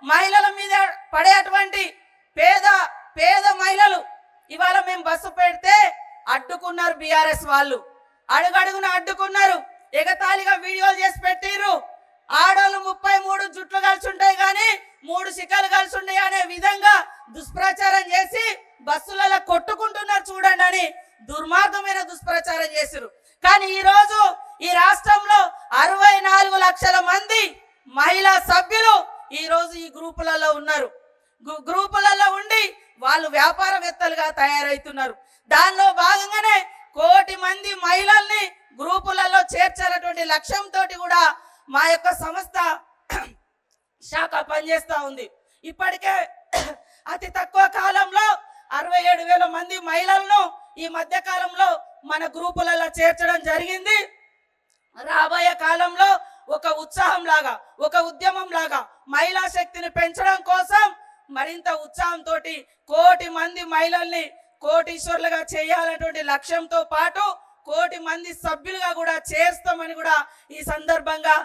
మహిళల మీద పడేటువంటి పేద పేద మహిళలు ఇవాళ మేము బస్సు పెడితే అడ్డుకున్నారు బీఆర్ఎస్ వాళ్ళు, అడుగడుగున అడ్డుకున్నారు, ఎగతాళిగా వీడియోలు చేసి పెట్టిర్రు. ఆడోళ్ళు 33 జుట్లు కలిసి ఉంటాయి కానీ 3 శిఖలు కలిసి ఉంటాయి అనే విధంగా దుష్ప్రచారం చేసి బస్సులలో కొట్టుకుంటున్నారు చూడండి అని దుర్మార్గమైన దుష్ప్రచారం చేసిరు. కానీ ఈ రోజు ఈ రాష్ట్రంలో 64 లక్షల మంది మహిళా సభ్యులు ఈ రోజు ఈ గ్రూపులలో ఉన్నారు. గ్రూపులలో ఉండి వాళ్ళు వ్యాపారవేత్తలుగా తయారవుతున్నారు. దానిలో భాగంగానే 1 కోటి మంది మహిళల్ని గ్రూపులలో చేర్చాలటువంటి లక్ష్యంతో కూడా మా యొక్క సంస్థ శాఖ పనిచేస్తూ ఉంది. ఇప్పటికే అతి తక్కువ కాలంలో 67,000 మంది మహిళలను ఈ మధ్య కాలంలో మన గ్రూపులలో చేర్చడం జరిగింది. రాబోయే కాలంలో ఒక ఉత్సాహం లాగా, ఒక ఉద్యమం లాగా మహిళా శక్తిని పెంచడం కోసం మరింత ఉత్సాహంతో 1 కోటి మంది మహిళల్ని కోటీశ్వర్లుగా చేయాలనేటువంటి లక్ష్యంతో పాటు 1 కోటి మంది సభ్యులుగా కూడా చేస్తామని కూడా ఈ సందర్భంగా